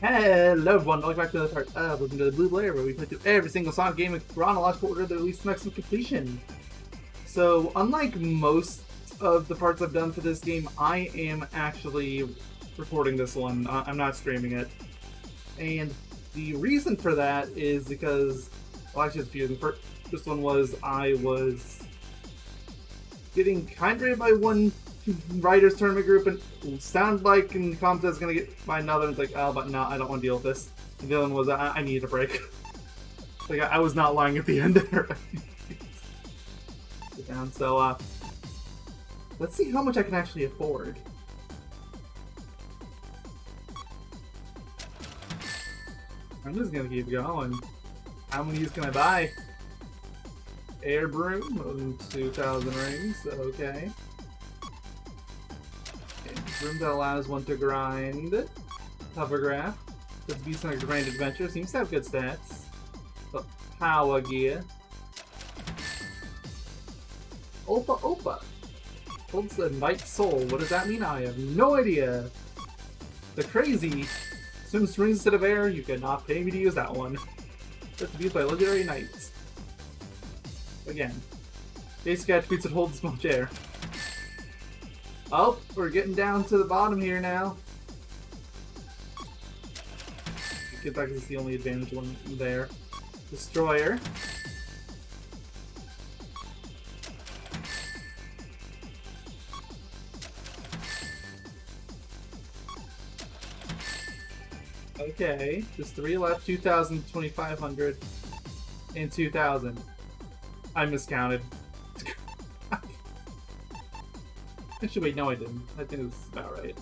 Hello everyone, welcome back to the part of Welcome to the Blue Layer, where we play through every single Sonic game in chronological order that released to maximum completion. So, unlike most of the parts I've done for this game, I am actually recording this one. I'm not streaming it. And the reason for that is because, well, actually, the first one was I was getting kind of rated by one writers tournament group, and it sounded like in the comments I was gonna get by another, and it's like, oh, but no, I don't want to deal with this. And the other one was, I need a break. Like, I was not lying at the end there. Down. So, let's see how much I can actually afford. I'm just gonna keep going. How many use can I buy? Air broom, 2,000 rings, okay. Room that allows one to grind. Hovergraph. The Beast on a Grand Adventure seems to have good stats. But power gear. Opa Opa. Holds the Night Soul. What does that mean? I have no idea. The Crazy. Swims rings instead of air. You cannot pay me to use that one. That's used by Legendary Knights. Again. Basic attributes that hold this much air. Oh, we're getting down to the bottom here now. Get back, is the only advantage one there. Destroyer. Okay, there's 3 left, 2,000, 2,500, and 2,000. I miscounted. Actually, wait, no, I didn't. I think it's about right.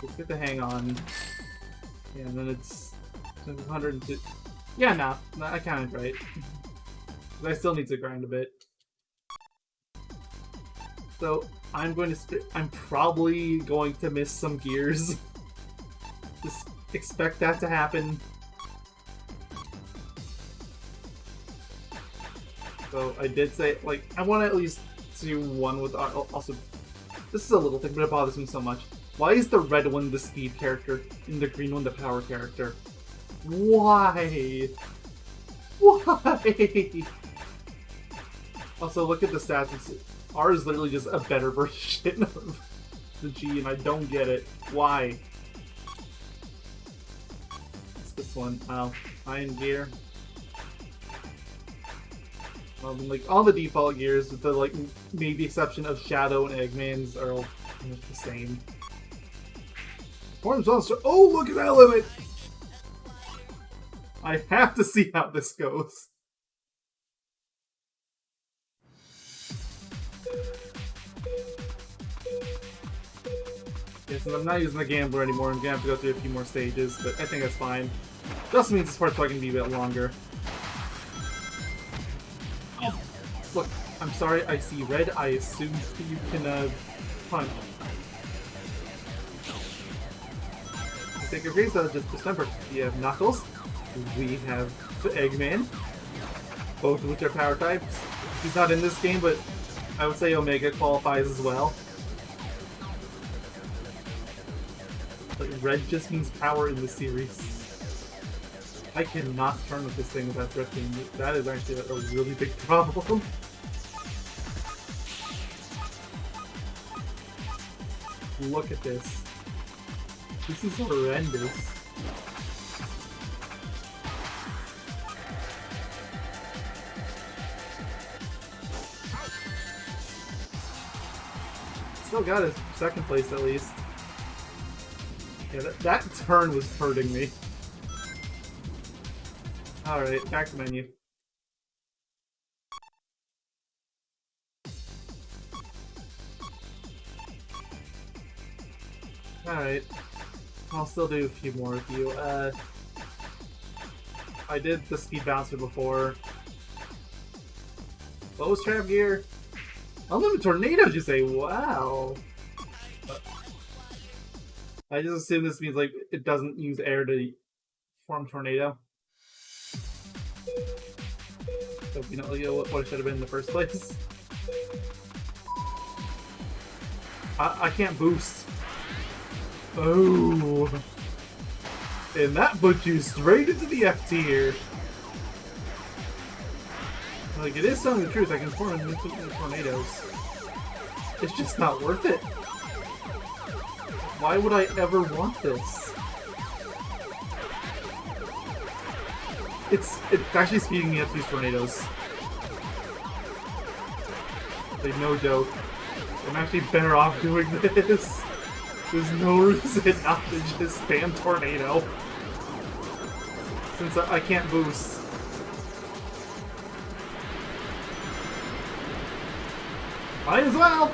Let's get the hang on. Yeah, and then it's 102. Yeah, no, I counted right. But I still need to grind a bit. So I'm probably going to miss some gears. Just expect that to happen. So I did say, like, I want to at least do one with also. This is a little thing, but it bothers me so much. Why is the red one the speed character and the green one the power character? Why? Why? Also, look at the stats. R is literally just a better version of the G, and I don't get it. Why? It's this one. Oh, Iron Gear. Like, all the default gears, with the, like, maybe exception of Shadow and Eggman's, are all the same. Forms monster. Oh, look at that limit! I have to see how this goes. Yes, and I'm not using the gambler anymore. I'm gonna have to go through a few more stages, but I think that's fine. Just means this part's probably gonna be a bit longer. Look, I'm sorry, I see red. I assume you can, punch. I think your grades just remember. We have Knuckles. We have Eggman. Both of which are power types. He's not in this game, but I would say Omega qualifies as well. But red just means power in the series. I cannot turn with this thing without drifting. That is actually a really big problem. Look at this. This is horrendous. Still got his second place at least. Yeah, that turn was hurting me. Alright, back to menu. Alright. I'll still do a few more with you. I did the speed bouncer before. What was Trap Gear? Unlimited Tornadoes, you say? Wow. I just assume this means, like, it doesn't use air to form Tornado. So, you know what it should have been in the first place. I can't boost. Oh. And that puts you straight into the F tier. Like, it is telling the truth, I can form into tornadoes. It's just not worth it. Why would I ever want this? It's actually speeding me up these tornadoes. Like, no joke. I'm actually better off doing this. There's no reason not to just spam tornado. Since I can't boost. Might as well!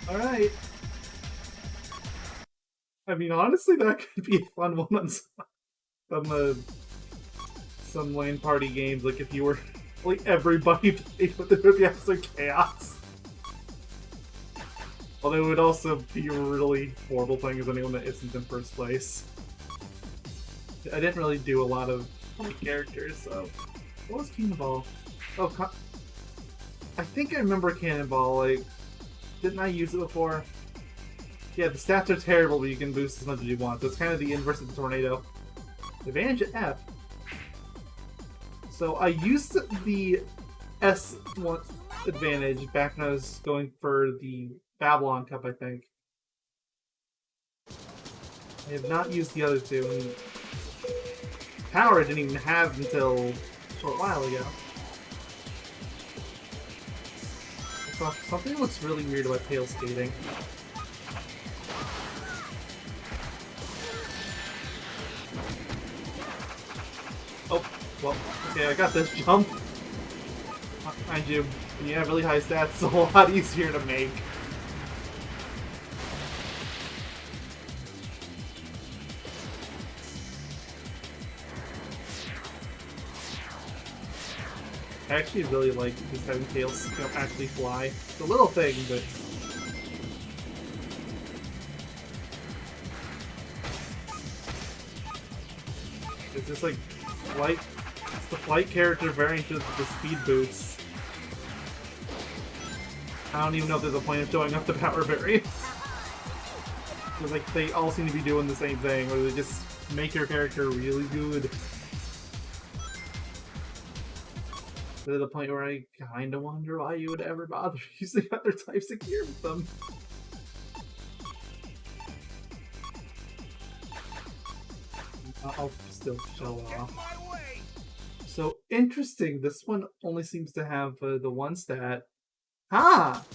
Alright. I mean, honestly, that could be a fun one on some LAN party games. Like, if you were, like, everybody played, but there would be absolute chaos. Although it would also be really horrible playing as anyone that isn't in first place. I didn't really do a lot of funny characters, so... What was Cannonball? Oh, I think I remember Cannonball, like... Didn't I use it before? Yeah, the stats are terrible, but you can boost as much as you want. So it's kind of the inverse of the tornado. Advantage at F. So I used the S1 advantage back when I was going for the Babylon Cup, I think. I have not used the other two. Power I didn't even have until a short while ago. So something looks really weird about tail skating. Oh, well, okay, I got this jump. Mind you, when you have really high stats, it's a whole lot easier to make. I actually really like just having tails, you know, actually fly. It's a little thing, but... It's just like flight. It's the flight character variant of the speed boots. I don't even know if there's a point of showing up the power variants. Because like they all seem to be doing the same thing, where they just make your character really good. To the point where I kinda wonder why you would ever bother using other types of gear with them. I'll still show it off. So interesting, this one only seems to have the one stat. Ah!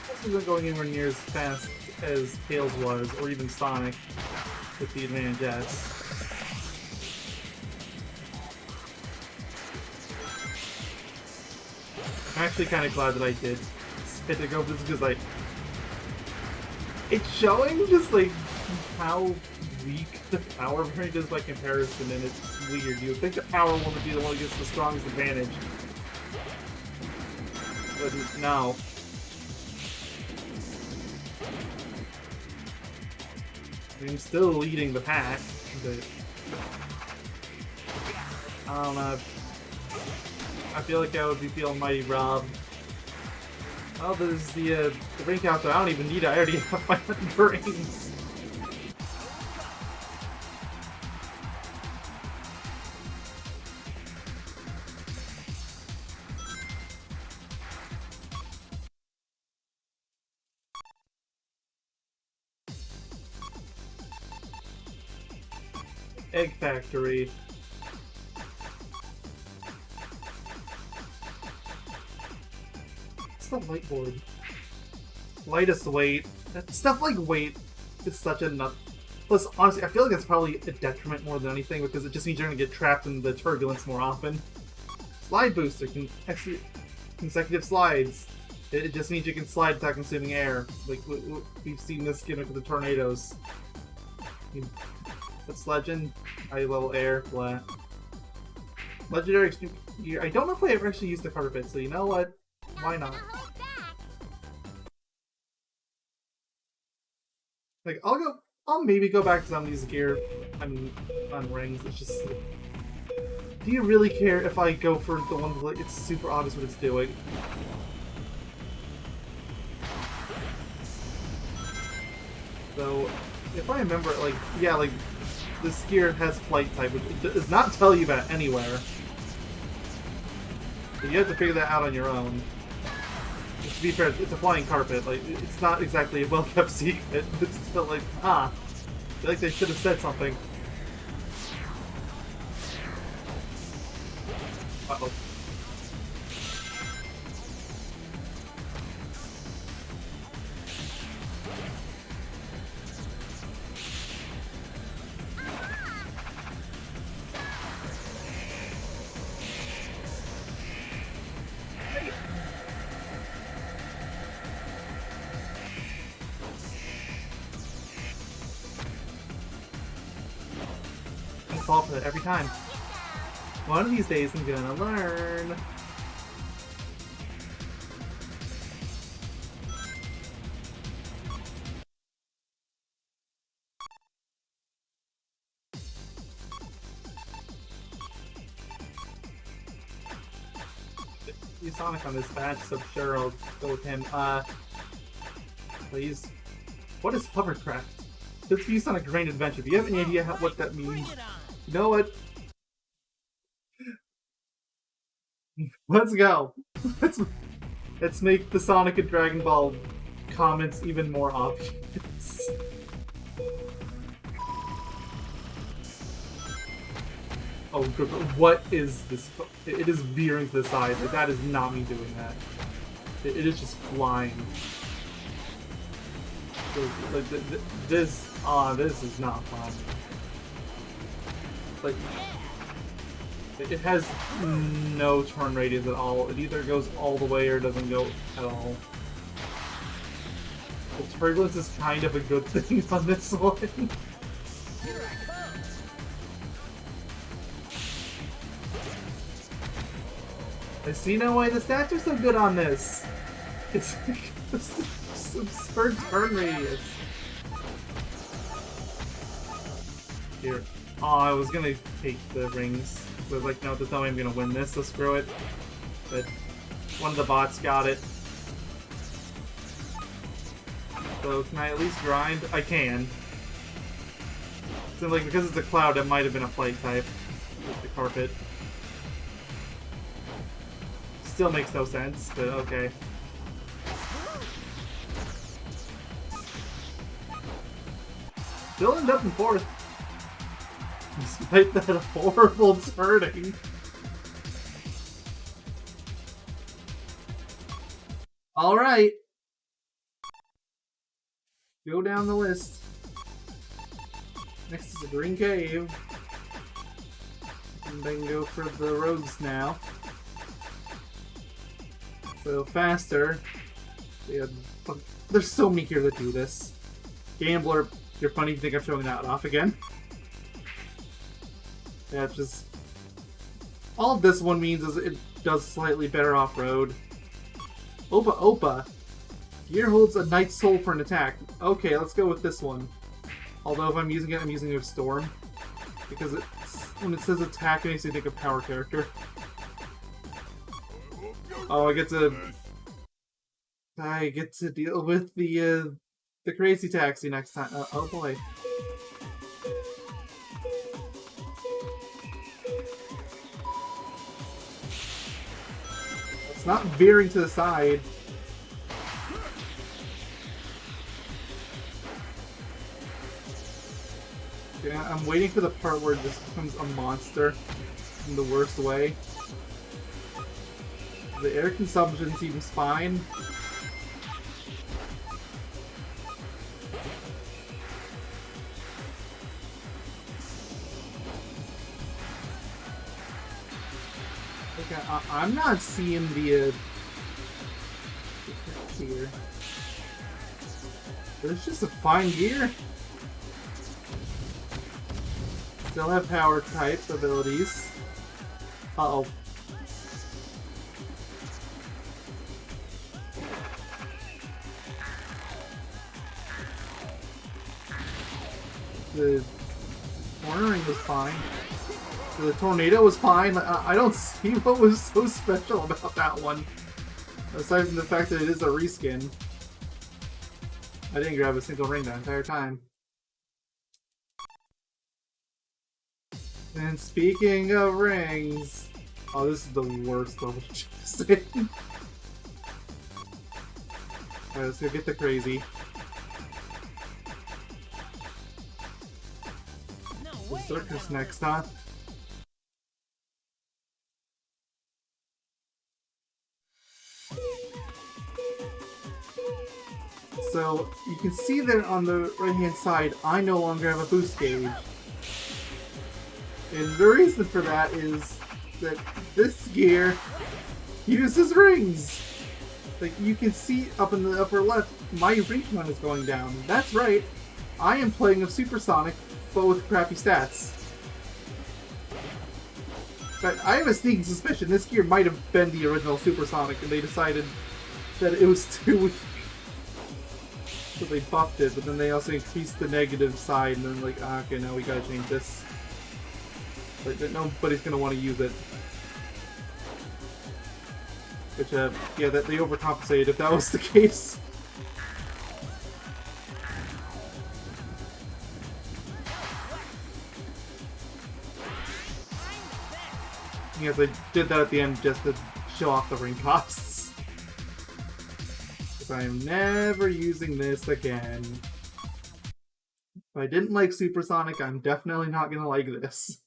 This isn't going anywhere near as fast as Tails was, or even Sonic with the Advantage S. I'm actually kind of glad that I did hit to go this because, like, it's showing just like how weak the power variant is by comparison, and it's weird. You would think the power one would be the one that gets the strongest advantage, but no. I'm still leading the pack, but I don't know. I feel like I would be feeling mighty robbed. Oh, there's the ring counter. I don't even need it. I already have my 100 rings. Egg Factory. The whiteboard. Lightest weight. Stuff like weight is such a nut. Plus, honestly, I feel like it's probably a detriment more than anything because it just means you're going to get trapped in the turbulence more often. Slide booster can consecutive slides. It just means you can slide without consuming air. Like we've seen this gimmick with the tornadoes. That's legend. High level air, flat. Legendary Extreme Gear. I don't know if I ever actually used the carpet, so you know what? Why not? Like, I'll maybe go back to some of these gear on rings. It's just, do you really care if I go for the one that it's super obvious what it's doing? So, if I remember, like, yeah, like, this gear has flight type, which does not tell you that anywhere. But you have to figure that out on your own. Just to be fair, it's a flying carpet. Like, it's not exactly a well-kept secret. It's still like, I feel like they should have said something. Uh-oh. Fall for it every time. One of these days I'm gonna learn. Use Sonic on this badge, so sure I'll go with him. Please. What is hovercraft? It's used on a Grand Adventure. Do you have any idea what that means? You know what? Let's go. Let's make the Sonic and Dragon Ball comments even more obvious. Oh, good. What is this? It is veering to the side. Like, that is not me doing that. It is just flying. Like, this is not fun. Like, it has no turn radius at all. It either goes all the way or doesn't go at all. The turbulence is kind of a good thing on this one. I see no way the stats are so good on this. It's absurd turn radius. Here. Oh, I was gonna take the rings. I was like, no, there's no way I'm gonna win this, so screw it. But one of the bots got it. So can I at least grind? I can. So like, because it's a cloud, it might have been a flight type with the carpet. Still makes no sense, but okay. Still end up in 4th. Despite that horrible turning. Alright. Go down the list. Next is a green cave. And then go for the roads now. So faster. Yeah, there's so many here that do this. Gambler, you're funny. You think I'm showing that off again? Yeah, it's just all this one means is it does slightly better off-road. Opa Opa. Gear holds a Knight's Soul for an attack. Okay, let's go with this one. Although if I'm using it, I'm using it with Storm. Because when it says attack, it makes me think of power character. Oh, I get to deal with the crazy taxi next time. Oh boy. It's not veering to the side. Yeah, I'm waiting for the part where this becomes a monster in the worst way. The air consumption seems fine. Okay, I'm not seeing the here. There's just a fine gear. Still have power type abilities. Uh-oh. The cornering was fine. The tornado was fine. I don't see what was so special about that one. Aside from the fact that it is a reskin. I didn't grab a single ring that entire time. And speaking of rings... Oh, this is the worst level to say. Alright, let's go get the crazy. Berserker's next, huh? So, you can see that on the right-hand side, I no longer have a boost gauge. And the reason for that is that this gear uses rings! Like, you can see up in the upper left, my ring count is going down. That's right, I am playing with Supersonic, but with crappy stats. But I have a sneaking suspicion this gear might have been the original Supersonic, and they decided that it was too weak. So they buffed it, but then they also increased the negative side, and then like, ah, okay, now we gotta change this. Like, nobody's gonna want to use it. Which, yeah, that they overcompensated if that was the case. Yes, I did that at the end just to show off the ring costs. Because I am never using this again. If I didn't like Supersonic, I'm definitely not gonna like this.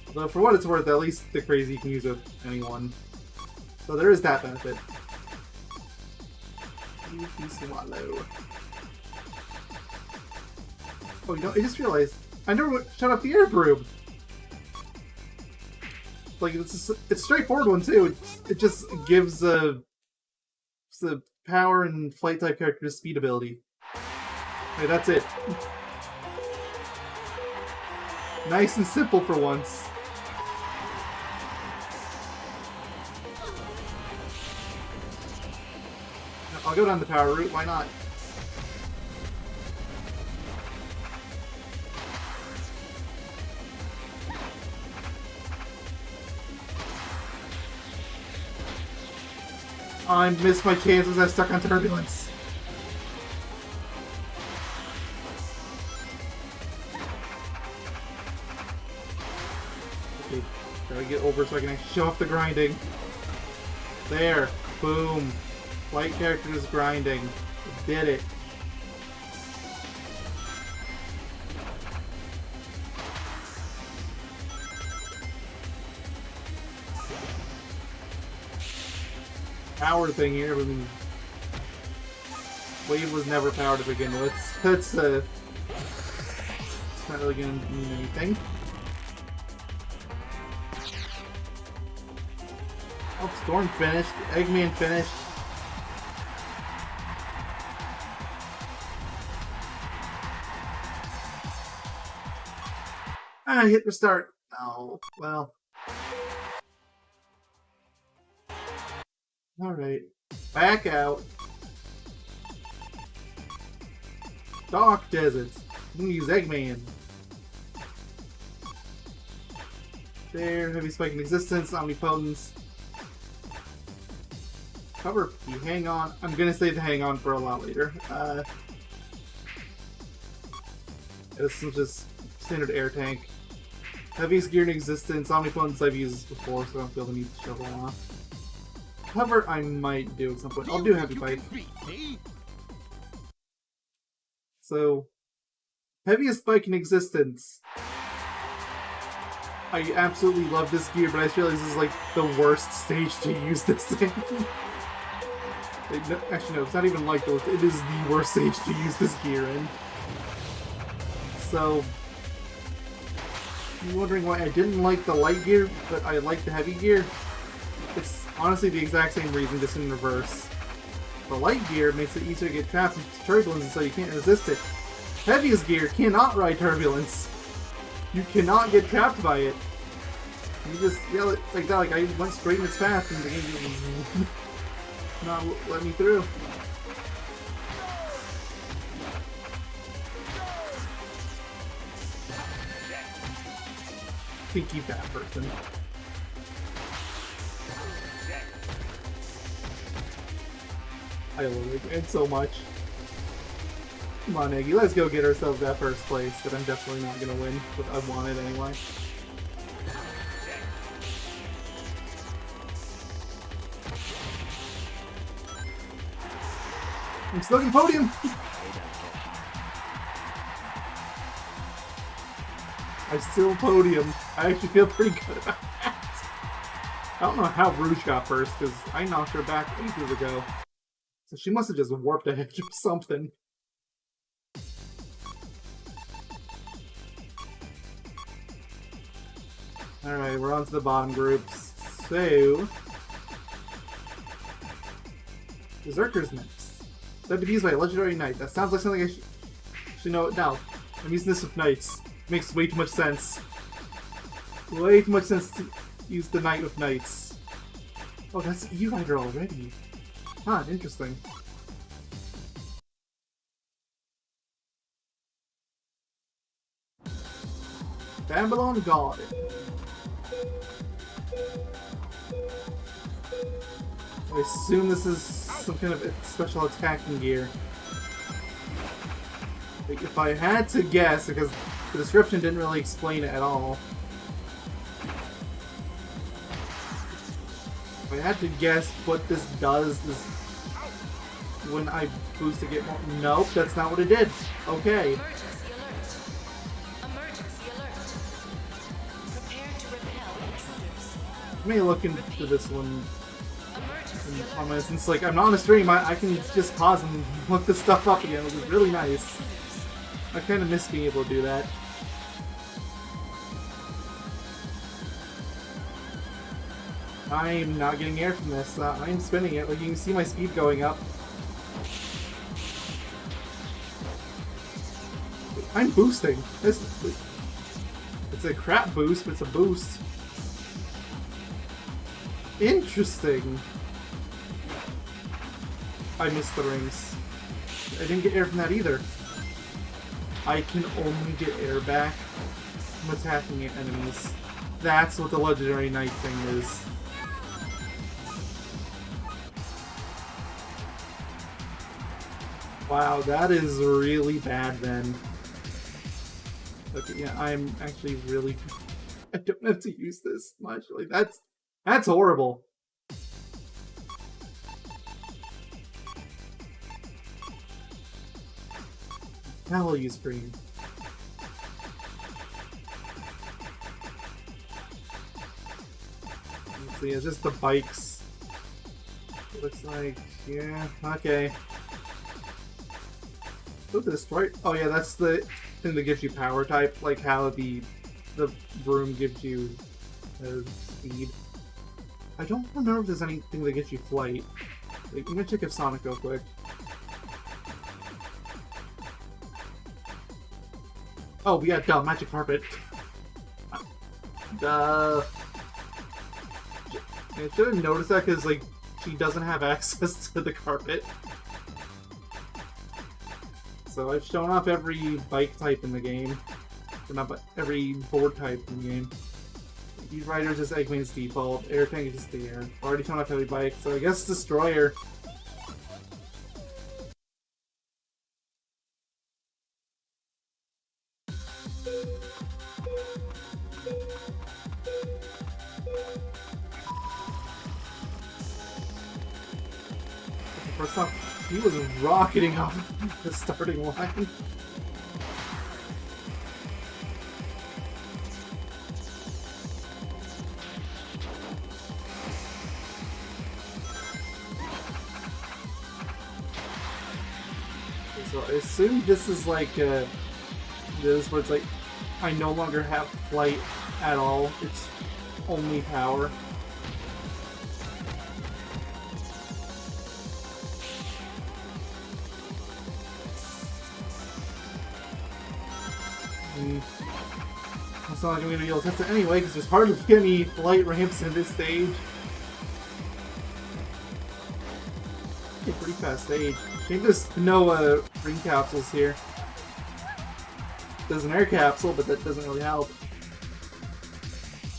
Although for what it's worth, at least the crazy you can use with anyone. So there is that benefit. Oh, you know, I just realized I never shut off the air probe. Like, it's a straightforward one too. It just gives the power and flight type character's speed ability. Okay, that's it. Nice and simple for once. I'll go down the power route, why not? I missed my chances, I stuck on turbulence. Okay, gotta get over so I can show off the grinding. There, boom. White character is grinding. Did it. Power thing here, I mean, Wave was never powered to begin with. That's it's not really gonna mean anything. Oh, Storm finished. Eggman finished. Ah, hit restart. Oh, well. Alright. Back out. Dark Desert. I'm gonna use Eggman. There, Heavy Spike in Existence, Omnipotence. Cover P, hang on. I'm gonna save the hang on for a lot later. This is just standard air tank. Heaviest gear in existence, Omnipotence I've used this before, so I don't feel the need to show them off. Cover I might do at some point. I'll do Heavy Bike. So, heaviest bike in existence. I absolutely love this gear, but I just realized this is like the worst stage to use this thing. Actually, no, it's not even like the worst. It is the worst stage to use this gear in. So, you're wondering why I didn't like the light gear, but I like the heavy gear? It's honestly the exact same reason, just in reverse. The light gear makes it easier to get trapped into turbulence, and so you can't resist it. Heaviest gear cannot ride turbulence. You cannot get trapped by it. You just yell it like that, like I went straight in its path and the game just not let me through. Can't keep that person. I love it so much. Come on, Iggy, let's go get ourselves that first place that I'm definitely not gonna win, but I want it anyway. I'm stuck in podium! I still podium. I actually feel pretty good about that. I don't know how Rouge got first, because I knocked her back ages ago. So she must have just warped ahead or something. Alright, we're on to the bottom groups. So... Berserker's next. WD's by Legendary Knight. That sounds like something I should know it now. I'm using this with Knights. Makes way too much sense. Way too much sense to use the Knight with Knights. Oh, that's E-Rider already. Huh, interesting. Babylon God. I assume this is some kind of special attacking gear. Like, if I had to guess, because the description didn't really explain it at all. If I had to guess what this does is when I boost to get more. Nope, that's not what it did. Okay. Emergency alert. Emergency alert. Prepare to repel intruders. Let me look into this one Emergency in alert. comments. Since like I'm not on a stream, I can just pause and look this stuff up again, which is really nice. I kind of miss being able to do that. I'm not getting air from this. I'm spinning it. Like you can see my speed going up. I'm boosting. It's a crap boost, but it's a boost. Interesting. I missed the rings. I didn't get air from that either. I can only get air back from attacking enemies. That's what the Legendary Knight thing is. Wow, that is really bad then. Okay, yeah, I'm actually really... I don't have to use this much. Like, that's horrible. Now I'll use green. Let's see, it's just the bikes. It looks like, yeah, okay. Oh, the destroy. Oh yeah, that's the thing that gives you power type, like how the broom gives you speed. I don't remember if there's anything that gives you flight. Like, I'm gonna check if Sonic real quick. Oh yeah, duh, magic carpet. Duh. I should have noticed that because like she doesn't have access to the carpet. So I've shown off every bike type in the game. Or not, but every board type in the game. These riders is Eggman's default. Air tank is just the air. Already shown off heavy bike, so I guess Destroyer. First off, he was rocketing off the starting line. So I assume this is like this where it's like I no longer have flight at all. It's only power. It's not like I'm gonna be able to test it anyway, because there's hardly any light ramps in this stage. It's a pretty fast stage. I think there's no ring capsules here. There's an air capsule, but that doesn't really help.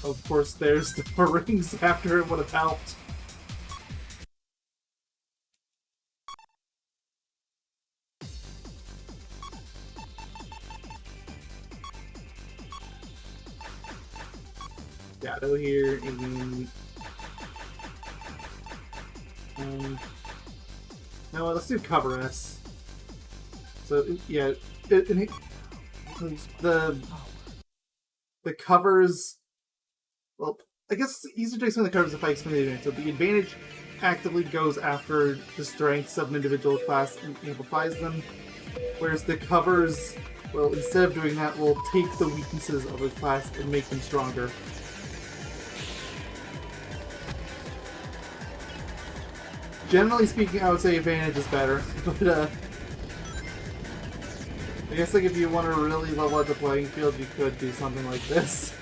Of course, there's the rings after it would have helped. Shadow here, and no, let's do cover S. So yeah, the covers. Well, I guess it's easier to explain the covers if I explain the advantage. So the advantage actively goes after the strengths of an individual class and amplifies them, whereas the covers, well, instead of doing that, will take the weaknesses of a class and make them stronger. Generally speaking, I would say advantage is better, but I guess like if you want to really level out the playing field, you could do something like this.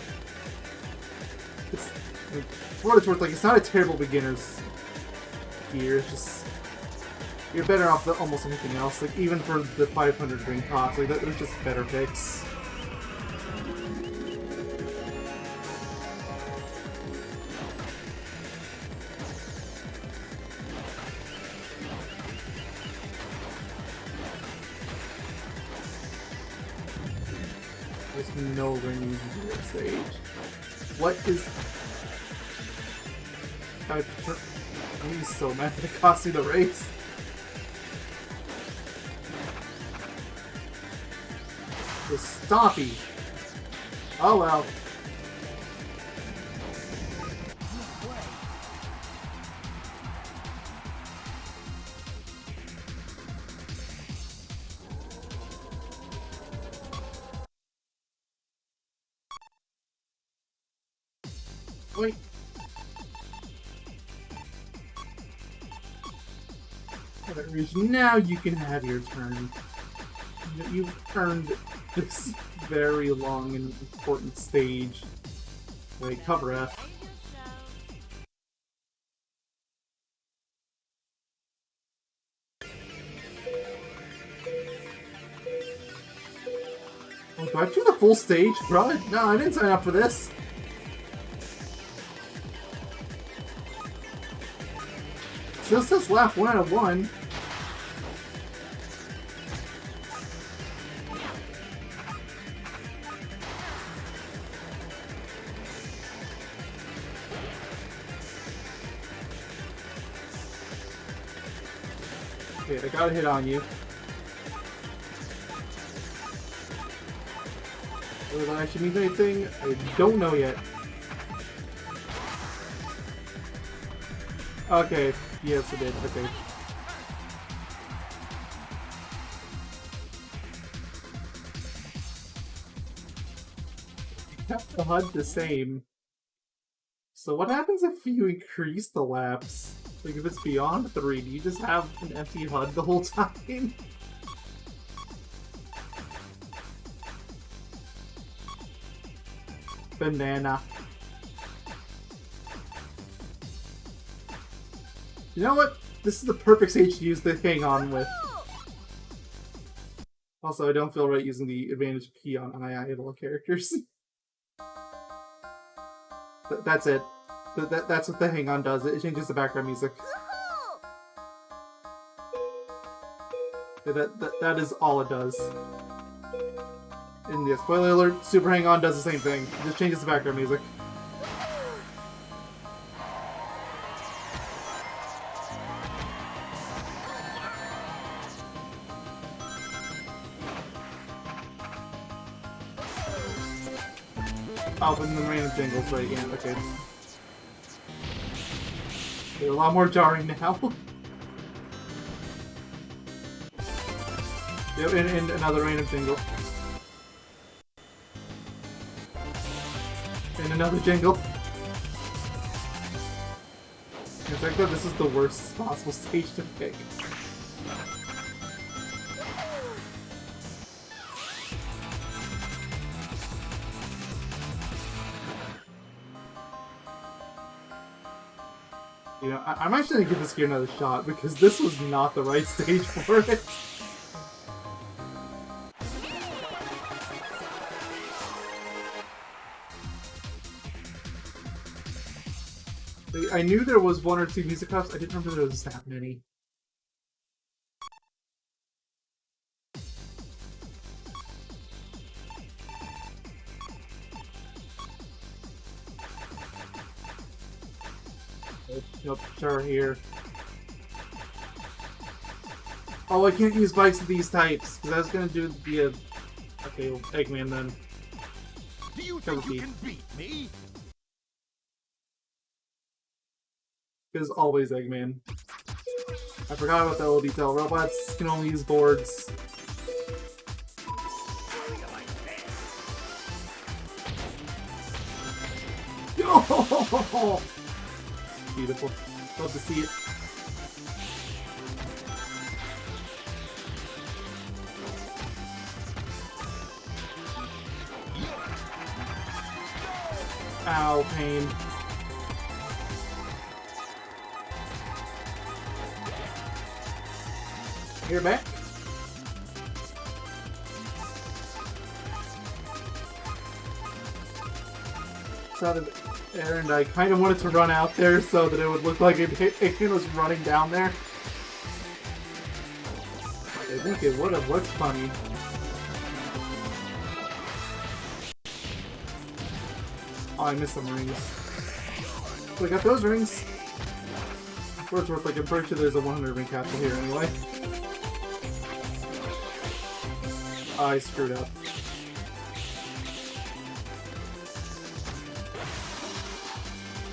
It's, like, for what it's worth, like it's not a terrible beginner's gear. It's just you're better off than almost anything else. Like even for the 500 ring cost, like there's just better picks. There's no rings in this stage. What is... I'm so mad that it cost me the race. The Stompy. Oh well. Wait. Now you can have your turn. You've earned this very long and important stage. Wait, cover F. Oh, do I have to do the full stage? Bro, no, I didn't sign up for this. Still says lap 1 out of 1. Okay, I got a hit on you. Whether that actually means anything, I don't know yet. Okay, yes it did, okay. Kept the HUD the same. So what happens if you increase the laps? Like if it's beyond 3, do you just have an empty HUD the whole time? Banana. You know what? This is the perfect stage to use the hang on with. Also, I don't feel right using the advantage key on idle characters. That's it. That's what the hang on does. It changes the background music. That is all it does. And yeah, spoiler alert, Super Hang On does the same thing. It just changes the background music. Oh, but then the random jingles, right? Yeah, okay. They're a lot more jarring now. Yep, and another random jingle. And another jingle. In fact, this is the worst possible stage to pick. You know, I'm actually gonna give this game another shot because this was not the right stage for it. I knew there was 1 or 2 music cups. I didn't remember there was that many. Nope, sure, here. Oh, I can't use bikes of these types, because I was gonna do the, okay, well, Eggman then. Do you think you can beat me? Because always Eggman. I forgot about that little detail. Robots can only use boards. Oh! Beautiful. Love to see it. Ow, pain. You're back. Out of air, and I kind of wanted to run out there so that it would look like it was running down there. I think it would have looked funny. Oh, I missed some rings. So I got those rings. For it's worth, like, I'm pretty sure there's a 100 ring capsule here anyway. I screwed up.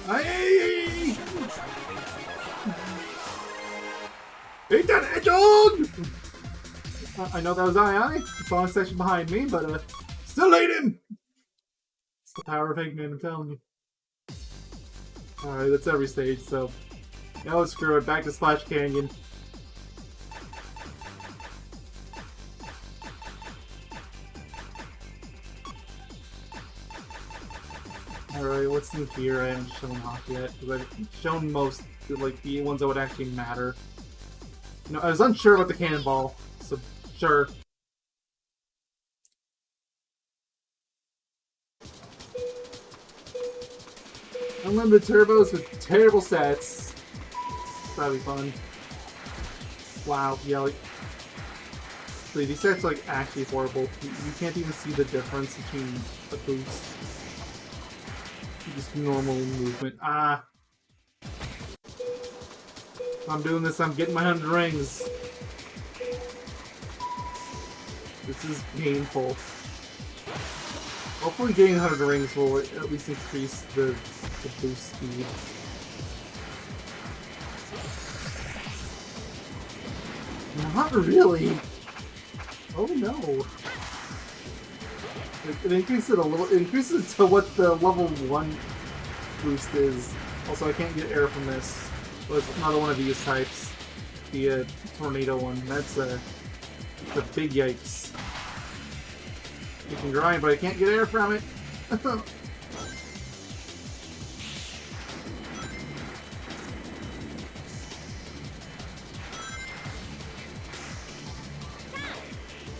Hey! Eat that hedgehog! I know that was I. It's on a section behind me, but still ate him! It's the power of Eggman, I'm telling you. Alright, that's every stage, so... Now let's screw it, back to Splash Canyon. Alright, what's new here? I haven't shown off yet, because I've shown most, like, the ones that would actually matter. No, I was unsure about the cannonball, so sure. Unlimited turbos with terrible sets. That'd be fun. Wow, yeah, like... These sets are, like, actually horrible. You can't even see the difference between a boost. Just normal movement. Ah! I'm doing this, I'm getting my 100 rings. This is painful. Hopefully getting 100 rings will at least increase the boost speed. Not really! Oh no! It increases it a little. It increases it to what the level 1 boost is. Also, I can't get air from this. Well, it's another one of these types. The tornado one. That's the big yikes. You can grind, but I can't get air from it. I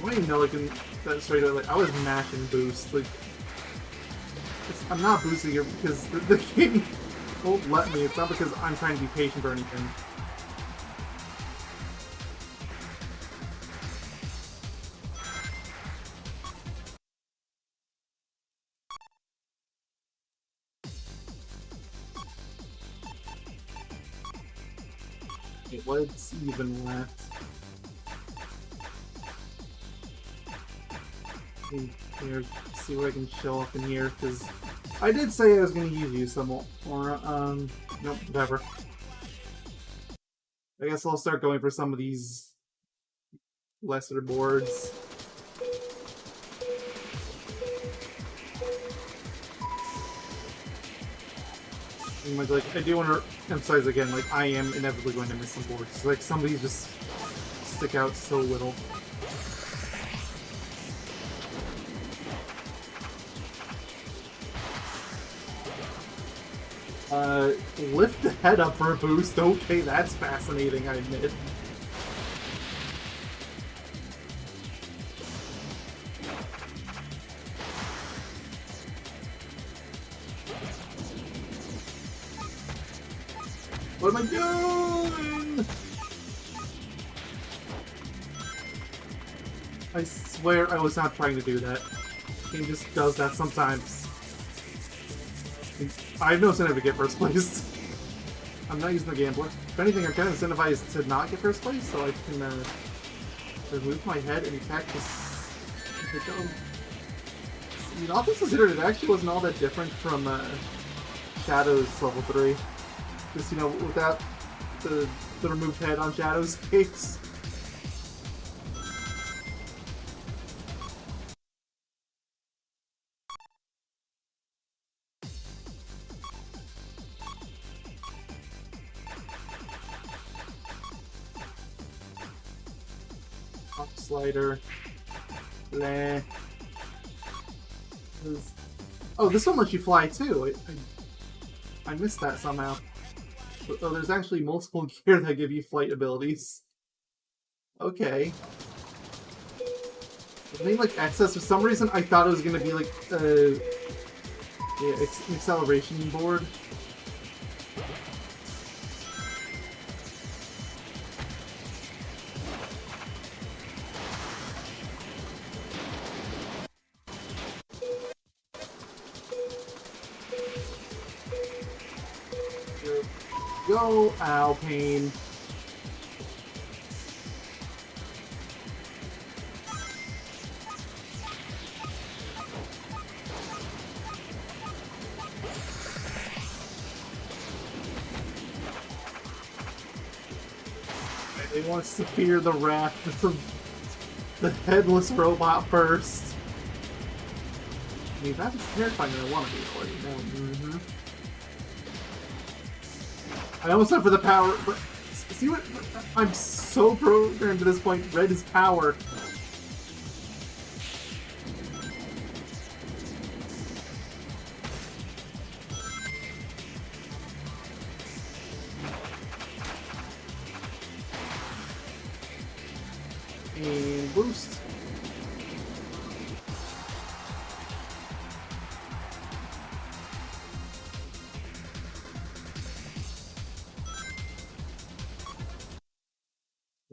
don't even know, like, in that straight up, like, I was mashing boost. Like, I'm not boosting here because the game won't let me. It's not because I'm trying to be patient or anything. Okay, what's even left? Here, see what I can show up in here, because I did say I was going to use you some more, nope, whatever. I guess I'll start going for some of these lesser boards. And like, I do want to emphasize again, like, I am inevitably going to miss some boards. Like, some of these just stick out so little. Lift the head up for a boost. Okay, that's fascinating, I admit. What am I doing? I swear I was not trying to do that. The game just does that sometimes. I have no incentive to get first place. I'm not using the gambler. If anything, I'm kind of incentivized to not get first place, so I can remove my head and attack this. I mean, all things considered, it actually wasn't all that different from Shadow's level 3. Just, you know, without the removed head on Shadow's case. Up slider. Bleh. Oh, this one lets you fly too. I missed that somehow. Oh, there's actually multiple gear that give you flight abilities. Okay. The name like access, for some reason I thought it was gonna be like an acceleration board. Go, ow, pain. They want to fear the wrath of the headless robot first. I mean, that's terrifying than I want to be already. I almost went for the power, but see what? I'm so programmed to this point. Red is power. And boost.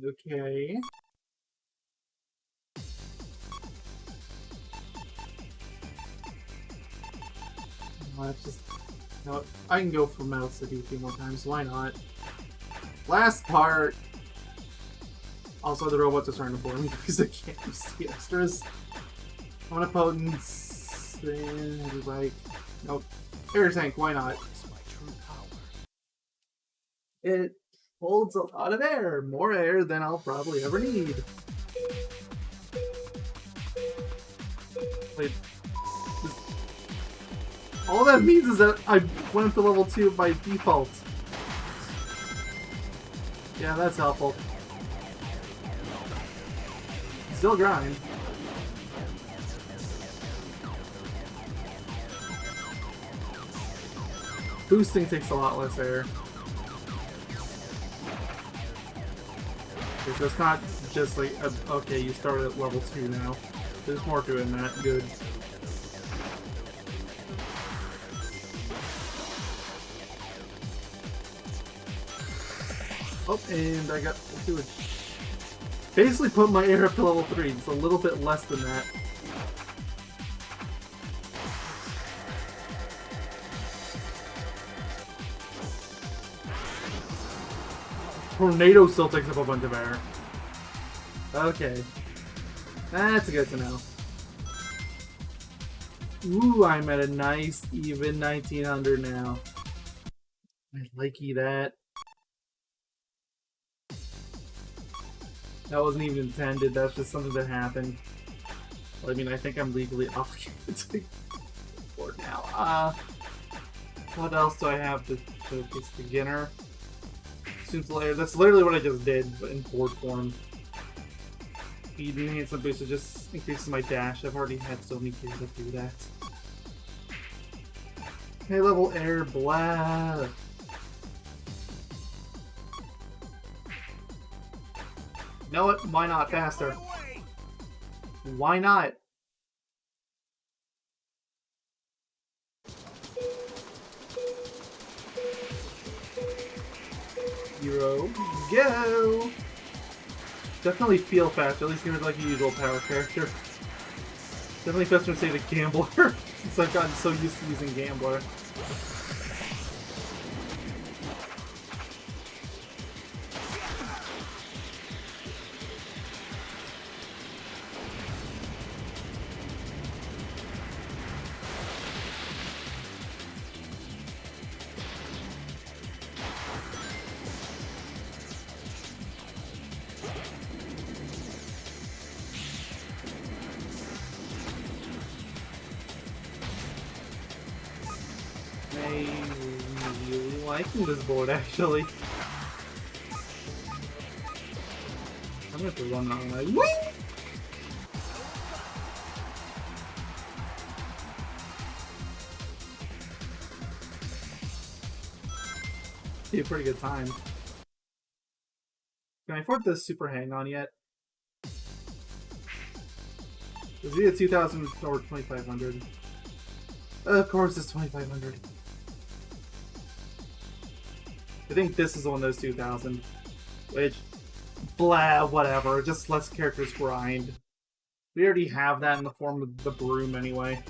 Okay. Let's just... No, I can go for Metal City a few more times. Why not? Last part! Also, the robots are starting to bore me because I can't use the extras. Omnipotence... And like... Nope. Air tank, why not? It holds a lot of air. More air than I'll probably ever need. Wait. All that means is that I went up to level 2 by default. Yeah, that's helpful. Still grind. Boosting takes a lot less air. Okay, so it's not just like, okay, you started at level 2 now. There's more to it than that. Good. Oh, and I got to it. Basically put my air up to level 3. It's a little bit less than that. Tornado still takes up a bunch of air. Okay. That's good to know. Ooh, I'm at a nice, even 1900 now. I likey that. That wasn't even intended, that's just something that happened. Well, I mean, I think I'm legally obligated to board now. What else do I have to showcase? Beginner? Layer. That's literally what I just did, but in board form. Speed enhancement boost, it just increases my dash. I've already had so many kids that do that. High level air blast. You know what? Why not faster? Why not? Zero, go! Definitely feel faster, at least give it like a usual power character. Definitely faster than say the Gambler, since I've gotten so used to using Gambler. I'm really liking this board, actually. I'm gonna have to run that way. Whee! Be a pretty good time. Can I afford this super hang on yet? Is it 2,000 or 2,500? Of course it's 2,500. I think this is one of those 2,000. Which, blah, whatever. Just lets characters grind. We already have that in the form of the broom anyway.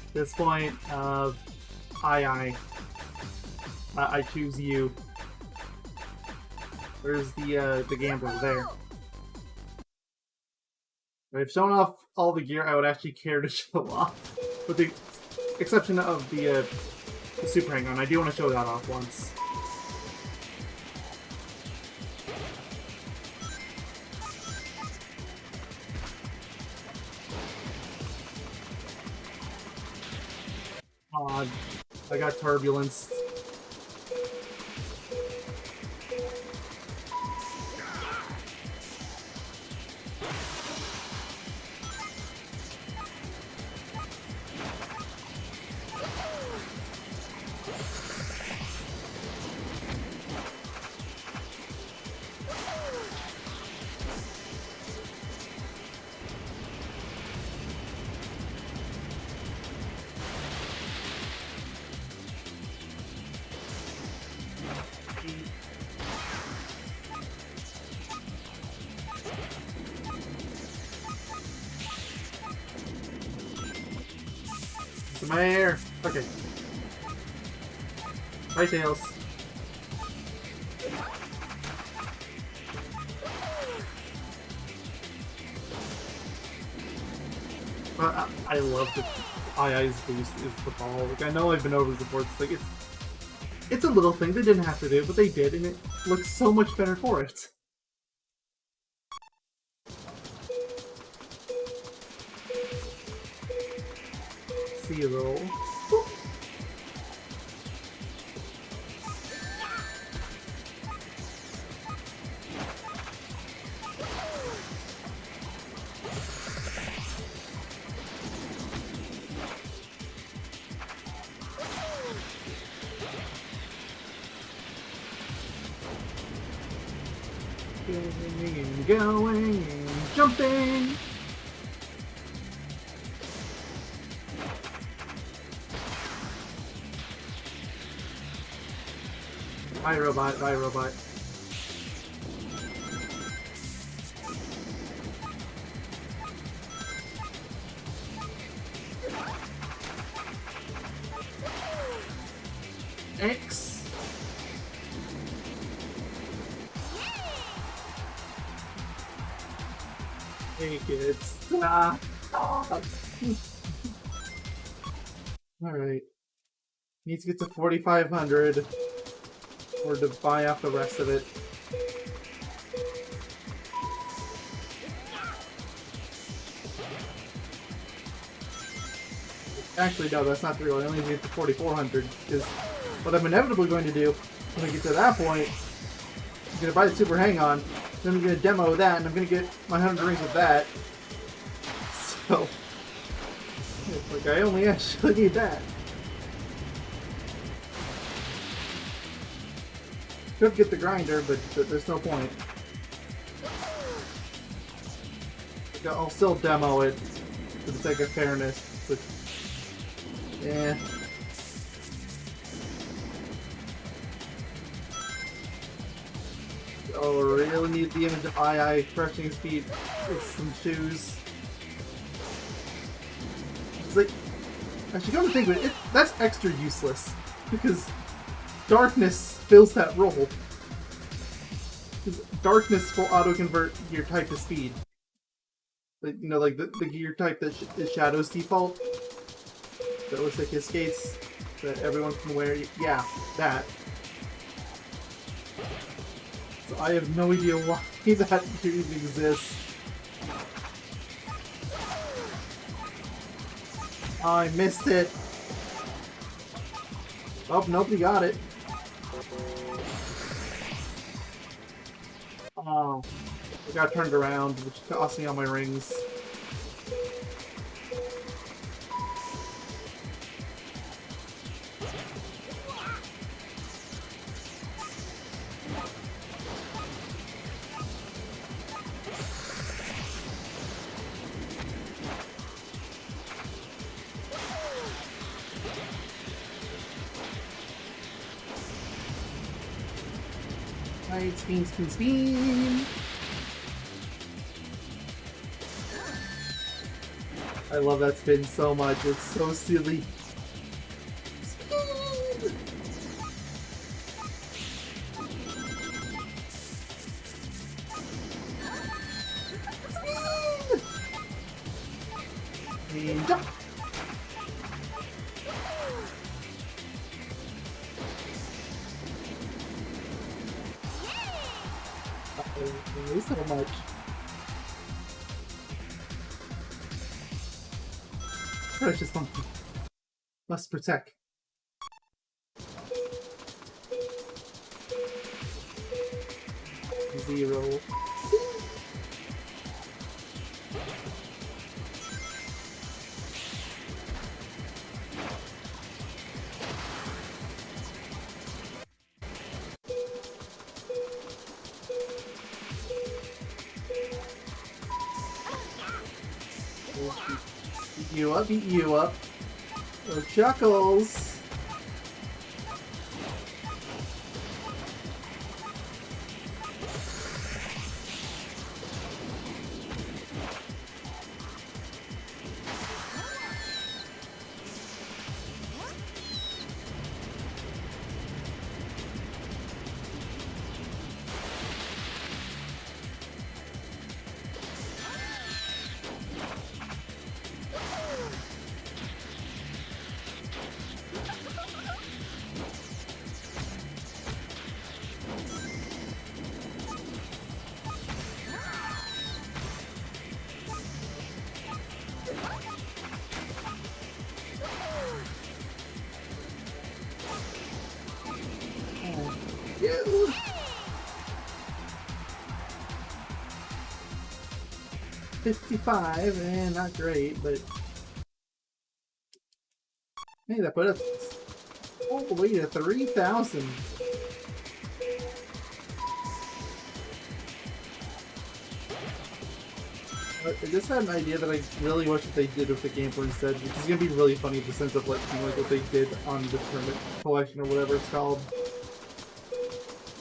At this point, I choose you. There's the gambler there. If I've shown off all the gear I would actually care to show off. With the exception of the Super Hang-On. I do want to show that off once. Odd. I got turbulence. My air. Okay. Hi, Tails. I love the II's boost is the ball. Like, I know I've been over the board. It's like it's a little thing they didn't have to do, but they did, and it looks so much better for it. Zero. Going and jumping. Bye, robot. Bye, robot. X. Take it. Stop. Alright. Need to get to 4,500 or to buy off the rest of it. Actually, no, that's not true. I only need to 4,400 because what I'm inevitably going to do when I get to that point, I'm going to buy the Super Hang-On Then I'm gonna demo that, and I'm gonna get my 100 rings with that. So, it's like I only actually need that. Could get the grinder, but there's no point. I'll still demo it for the sake of fairness. But, yeah. Oh, I really need the image of II crushing his feet with some shoes. It's like, actually, come to think of it, that's extra useless because darkness fills that role. Because darkness will auto-convert gear type to speed. Like, you know, like the gear type that is Shadow's default. That looks like his skates that everyone can wear. Yeah, that. So I have no idea why that gear even exists. I missed it. Oh, nobody got it. Oh, I got turned around, which cost me all my rings. Right, spin, spin, spin. I love that spin so much. It's so silly. Spin. Spin. And jump. So much. Precious monkey. Must protect. Zero. Beat you up. Oh, Chuckles. You. 55, and not great, but hey, that put us all the way to 3,000. I just had an idea that I really wish that they did with the gameplay instead, which is gonna be really funny in the sense of like what they did on the tournament collection or whatever it's called.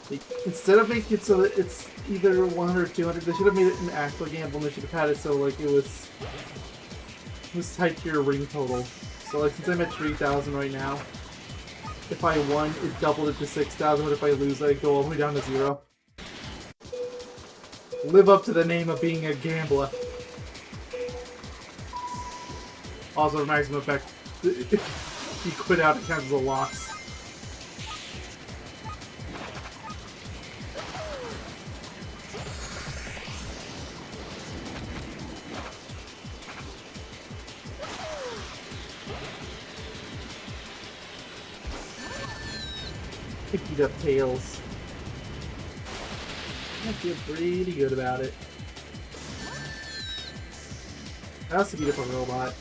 Like, instead of making it so that it's either 100 or 200, they should have made it an actual gamble, and they should have had it so like it was tied to your ring total. So like since I'm at 3,000 right now, if I won, it doubled it to 6,000, but if I lose, I go all the way down to 0. Live up to the name of being a gambler. Also, the maximum effect, if you quit out, it counts as a loss. Picked up tails. I feel pretty good about it. I also beat up a robot.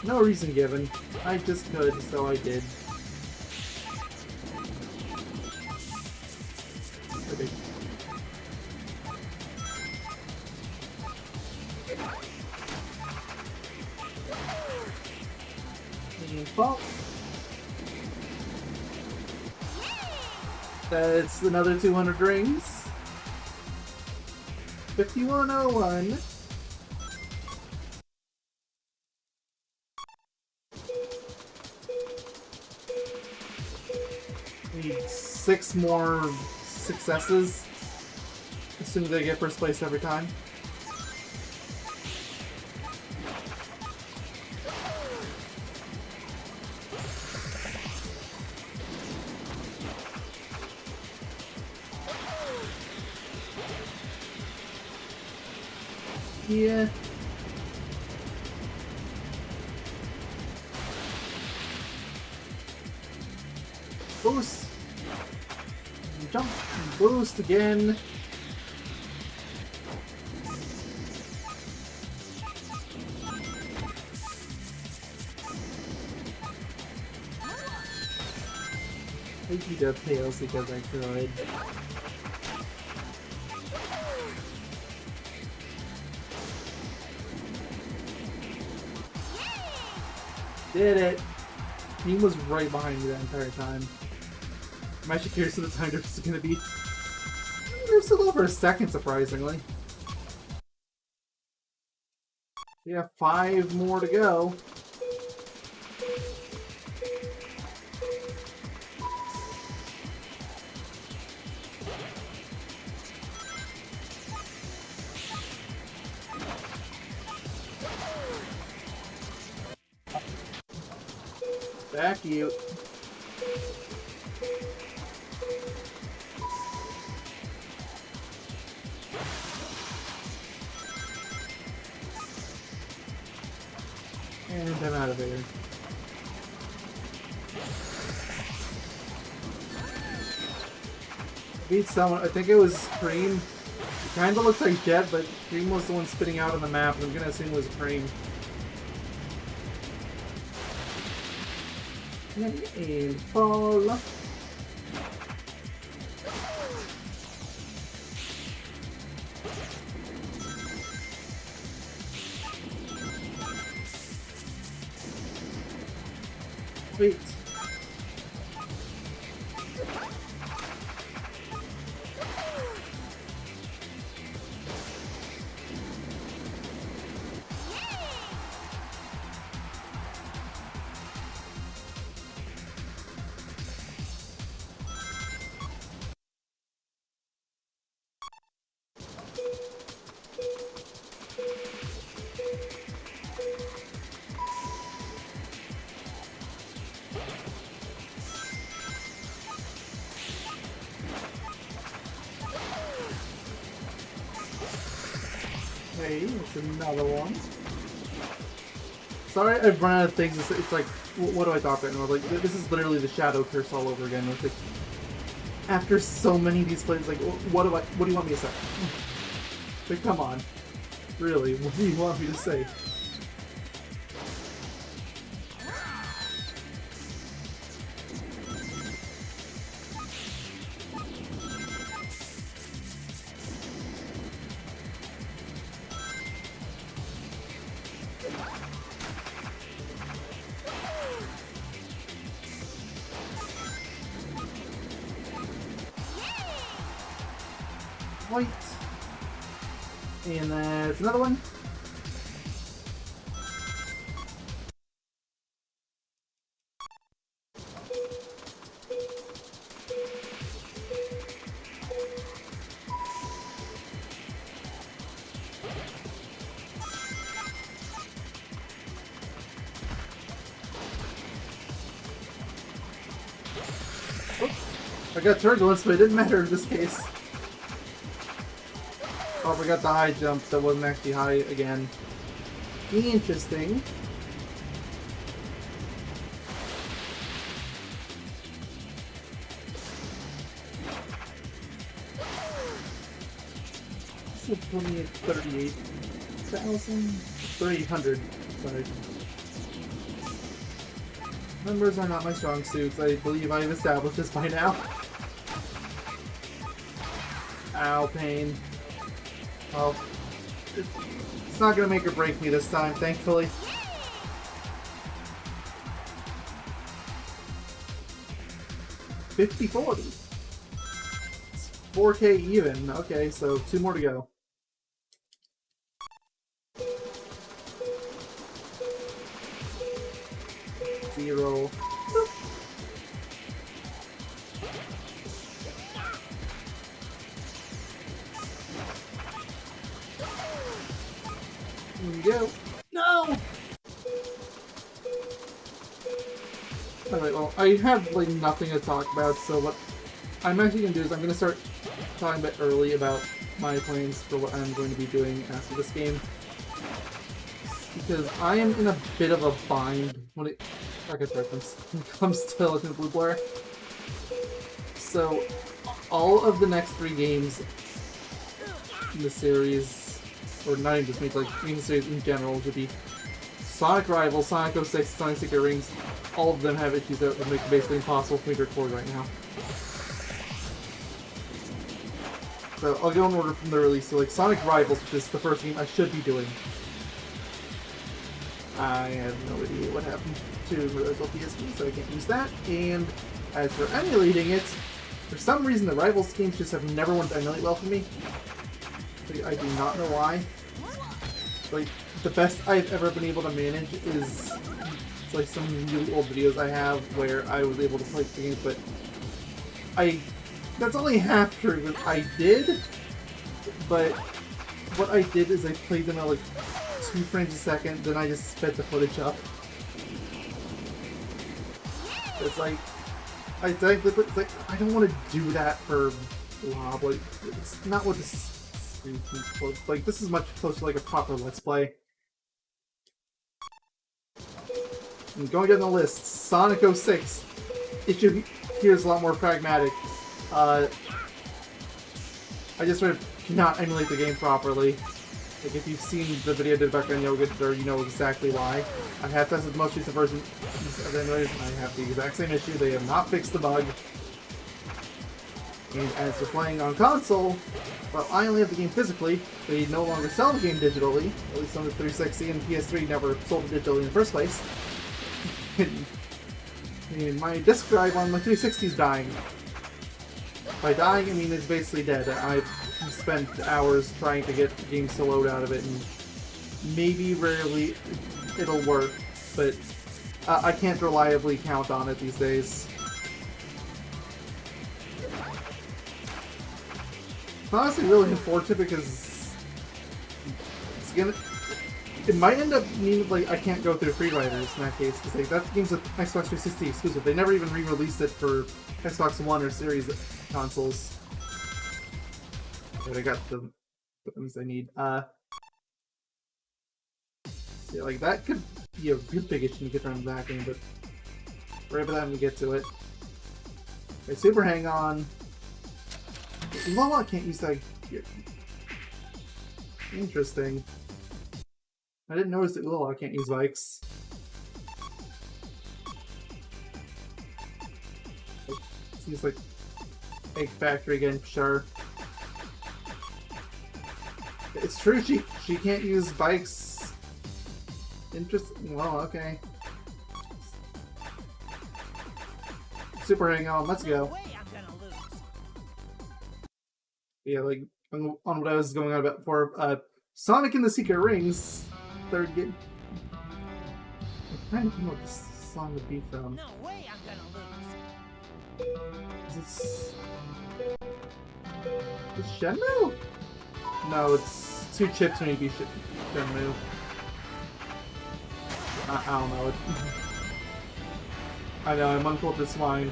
No reason given. I just could, so I did. Okay. And fall. That's another 200 rings. 5101. Need 6 more successes, assuming they get first place every time. Yeah. Boost. Jump. Boost again. I beat up Tails because I could. Did it! He was right behind me that entire time. I'm actually curious what the time difference is going to be. We're still over a second, surprisingly. We have 5 more to go. Back you. And I'm out of there. Beat someone. I think it was Cream. It kind of looks like Jet, but Cream was the one spitting out on the map. I'm gonna assume it was Cream. And fall. Wait. Okay, it's another one. Sorry, I've run out of things. It's like, what do I talk about? And like, this is literally the Shadow Curse all over again. It's like, after so many of these plays, like, what do you want me to say? Like, come on, really, what do you want me to say? White. And that's another one. I got turbulence, but it didn't matter in this case. Oh, we got the high jump that wasn't actually high again. Interesting. will put me at 38,000? 3,800. Sorry. Numbers are not my strong suits. I believe I've established this by now. Ow, pain. Well, it's not gonna make or break me this time, thankfully. $50.40. It's 4K even. Okay, so 2 more to go. Zero. Here we go. No! Alright, well, I have, like, nothing to talk about, so what I'm actually going to do is I'm going to start talking a bit early about my plans for what I'm going to be doing after this game. Because I am in a bit of a bind when it comes to Legend of Blue Blur. So, all of the next 3 games in the series, or not even just me, like in the series in general, would be Sonic Rivals, Sonic 06, Sonic Secret Rings. All of them have issues that would make it basically impossible for me to record right now. So I'll go in order from the release. So like Sonic Rivals, which is the first game I should be doing. I have no idea what happened to the original PSP, so I can't use that. And as for emulating it, for some reason the Rivals games just have never wanted to emulate well for me. Like, I do not know why. Like, the best I've ever been able to manage is like some really old videos I have where I was able to play the games, but that's only half true, because I did, but what I did is I played them at like 2 frames a second, then I just sped the footage up. It's like, I don't want to do that for LoBB. Like, it's not what this like, this is much closer to like a proper Let's Play. And going down the list, Sonic 06. Issue here is a lot more pragmatic. I just sort of cannot emulate the game properly. Like, if you've seen the video I did back on Yoga, you know exactly why. I have tested the most recent version of the emulators, and I have the exact same issue. They have not fixed the bug. And as for playing on console, well, I only have the game physically. They no longer sell the game digitally, at least on the 360, and PS3 never sold it digitally in the first place. And my disk drive on my 360 is dying. By dying, I mean it's basically dead. I've spent hours trying to get games to load out of it, and maybe rarely it'll work, but I can't reliably count on it these days. It's honestly really unfortunate because it might end up meaning like I can't go through free riders in that case, because like that game's an Xbox 360 exclusive. They never even re-released it for Xbox One or Series consoles. But I got the things I need. Yeah, like that could be a real big issue to get around the back game, but right by the time we get to it. Okay, Super Hang On. LoBB can't use that here. Interesting. I didn't notice that LoBB can't use bikes. Seems like Egg Factory again, sure. It's true, she can't use bikes. Interesting. Well, okay. Super Hang On, let's go. Yeah, like on what I was going on about before, Sonic and the Secret Rings, third game. I'm trying to think what this song would be from. No way I'm gonna lose. Is it Shenmue? No, it's 2 chips when you beat Shenmue. I don't know. I know, I'm uncultured swine.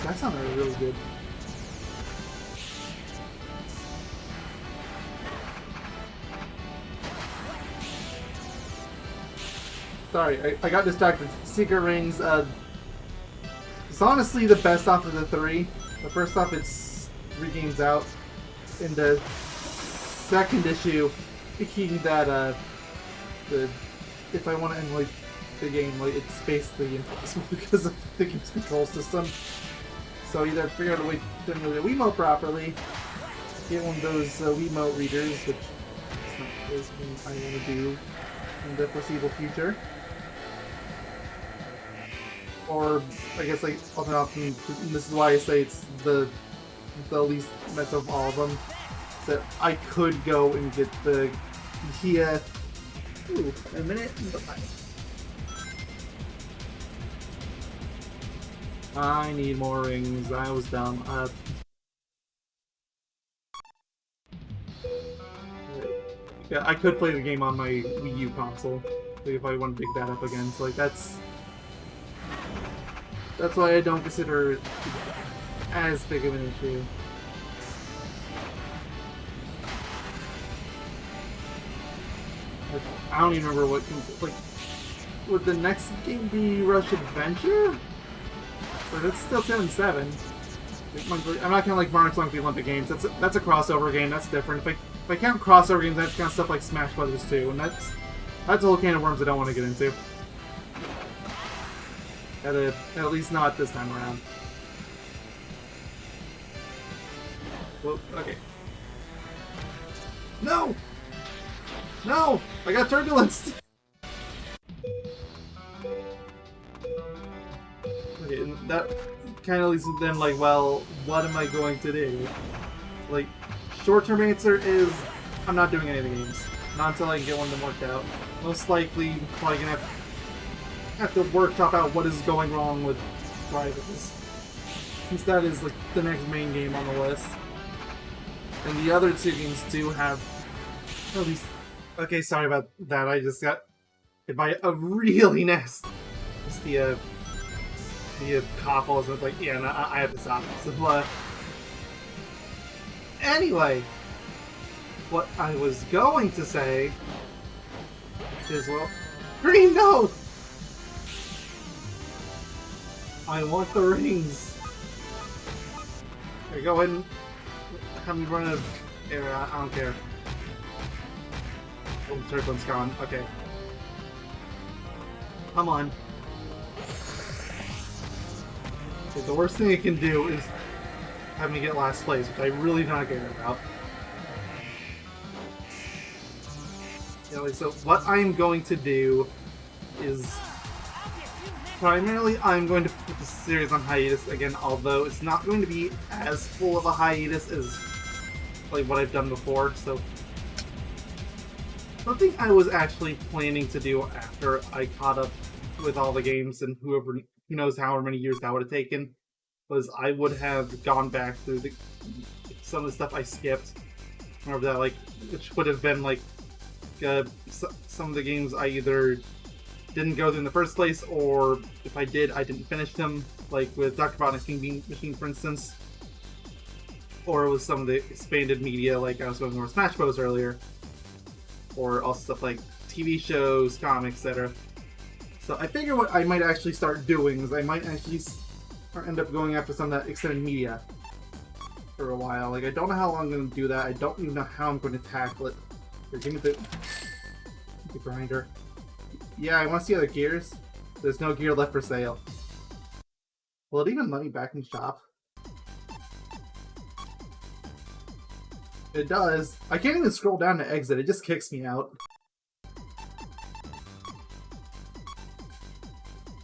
That sounded really good. Sorry, I got distracted. Secret Rings, it's honestly the best off of the 3. The first off, it's 3 games out. in the second issue, thinking that if I want to end like the game, like it's basically impossible because of the game's control system. So either figure out a way to emulate a Wiimote properly, get one of those Wiimote readers, which is not really something I want to do in the foreseeable future. Or I guess like alternate option, and this is why I say it's the least mess of all of them. So I could go and get the Kia. Ooh, a minute. I need more rings. I was dumb. Yeah, I could play the game on my Wii U console if I want to pick that up again. So like that's why I don't consider it as big of an issue. I don't even remember what like would the next game be Rush Adventure? So that's still 10-7. I'm not counting like Barnes Long the Olympic Games. That's a crossover game. That's different. If I count crossover games, that's kind of stuff like Smash Brothers 2, and that's a whole can of worms I don't want to get into. At least not this time around. Well, okay. No! No! I got turbulence! Okay, and that kind of leads to then, like, well, what am I going to do? Like, short-term answer is, I'm not doing any of the games. Not until I can get one of them worked out. Most likely, probably gonna have to workshop out what is going wrong with Rivals. Since that is, like, the next main game on the list. And the other two games do have at least... Okay, sorry about that. I just got hit by a really nasty... Just the cough was like, yeah, no, I have to stop. So, anyway, what I was going to say is, well, green, no! I want the rings. Okay, go ahead and have me run out of air. I don't care. Oh, the turbulence gone. Okay. Come on. Okay, the worst thing it can do is have me get last place, which I really do not care about. Anyway, so what I'm going to do is primarily I'm going to put the series on hiatus again, although it's not going to be as full of a hiatus as like what I've done before. So something I was actually planning to do after I caught up with all the games, and who knows however many years that would have taken, was I would have gone back through some of the stuff I skipped. Remember that, like, which would have been like some of the games I either didn't go through in the first place, or if I did, I didn't finish them, like with Dr. Robotnik's King Bean Machine, for instance. Or it was some of the expanded media, like I was going over Smash Bros. Earlier. Or also stuff like TV shows, comics, etc. So I figure what I might actually start doing is I might actually end up going after some of that extended media for a while. Like, I don't know how long I'm going to do that. I don't even know how I'm going to tackle it. Here, give me the grinder. Yeah, I want to see other gears. There's no gear left for sale. Will it even let me back in shop? It does. I can't even scroll down to exit. It just kicks me out.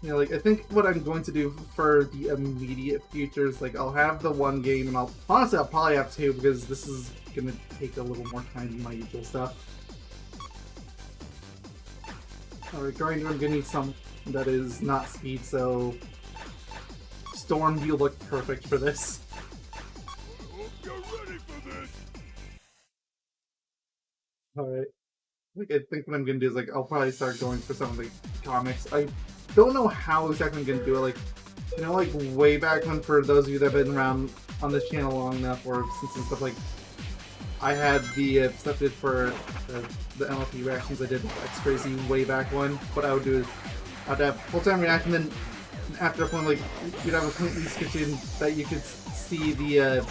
You know, like, I think what I'm going to do for the immediate future is, like, I'll have the one game, and honestly, I'll probably have two, because this is going to take a little more time than my usual stuff. Alright, grinder, I'm going to need some that is not speed, so Storm, you look perfect for this. You're ready for this. Alright. Like, I think what I'm going to do is, like, I'll probably start going for some of the comics. I don't know how exactly I'm going to do it. Like, you know, like, way back when, for those of you that have been around on this channel long enough, or since and stuff, like, I had the stuff I did for the MLP reactions I did X Crazy way back when. What I would do is I'd have full-time reaction, then after a point, like, you'd have a point in the description that you could see the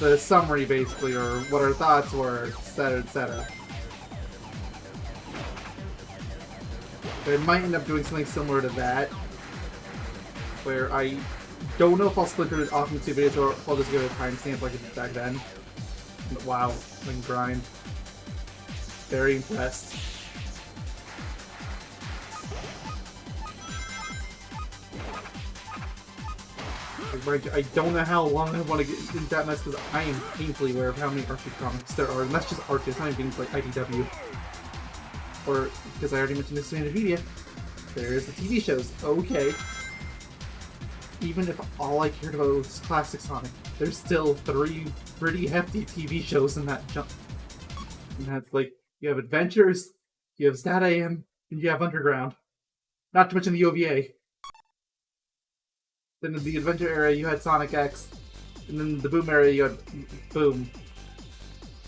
the summary basically, or what our thoughts were, etc., etc. I might end up doing something similar to that, where I don't know if I'll splinter it off into two videos or if I'll just give it a timestamp like I did back then. Wow, like grind. Very impressed. I don't know how long I want to get into that mess because I am painfully aware of how many Archie Comics there are, and that's just Archie, it's not even like IDW. Or, because I already mentioned this in the media, there's the TV shows. Okay. Even if all I cared about was classic Sonic, there's still 3 pretty hefty TV shows in that jump. And that's like, you have Adventures, you have Stat AM, and you have Underground. Not to mention the OVA. Then in the Adventure era, you had Sonic X. And then the Boom era, you had Boom.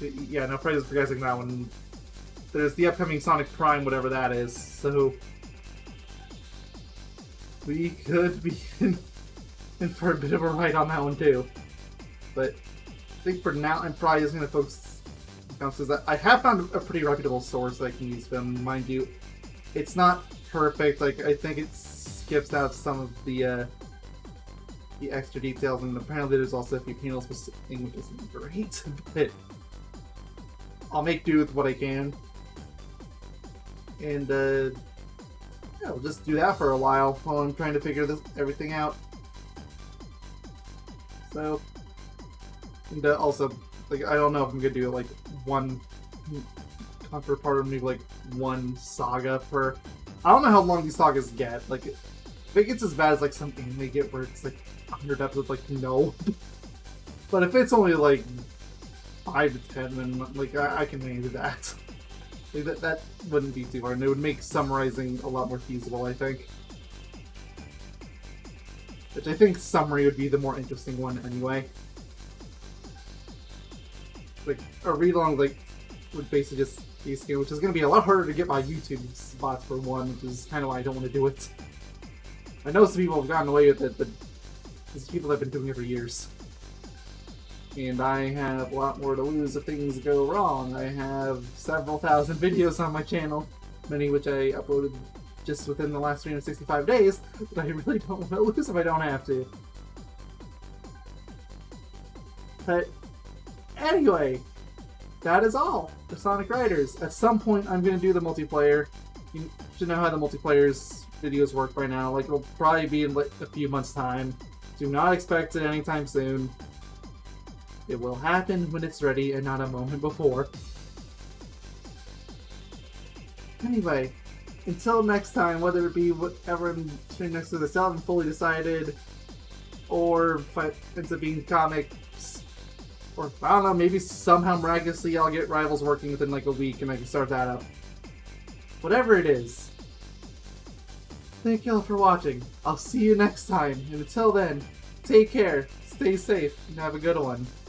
Yeah, no prizes for guys like that one. There's the upcoming Sonic Prime, whatever that is, so... we could be in for a bit of a ride on that one too. But I think for now, I'm probably just going to focus on that. I have found a pretty reputable source that I can use them, mind you. It's not perfect, like, I think it skips out some of the extra details, and apparently there's also a few panel specific thing which isn't great, but I'll make do with what I can. And yeah, we'll just do that for a while I'm trying to figure everything out. So, and also, like, I don't know if I'm gonna do like one per part, or maybe like one saga per. I don't know how long these sagas get. Like, if it gets as bad as like some anime get where it's like 100 episodes, like no. But if it's only like 5 to 10, then like I can manage that. Like, that wouldn't be too hard, and it would make summarizing a lot more feasible, I think. Which I think summary would be the more interesting one anyway. Like, a read-along, like, would basically just be a skill, which is going to be a lot harder to get my YouTube spots for one, which is kind of why I don't want to do it. I know some people have gotten away with it, but there's people that have been doing it for years. And I have a lot more to lose if things go wrong. I have several thousand videos on my channel, many which I uploaded just within the last 365 days, but I really don't want to lose if I don't have to. But anyway, that is all for Sonic Riders. At some point, I'm going to do the multiplayer. You should know how the multiplayer's videos work by now. Like, it'll probably be in like a few months' time. Do not expect it anytime soon. It will happen when it's ready and not a moment before. Anyway, until next time, whether it be whatever I'm sitting next to this, I haven't fully decided, or if it ends up being comics, or I don't know, maybe somehow miraculously I'll get Rivals working within like a week and I can start that up. Whatever it is. Thank y'all for watching. I'll see you next time, and until then, take care, stay safe, and have a good one.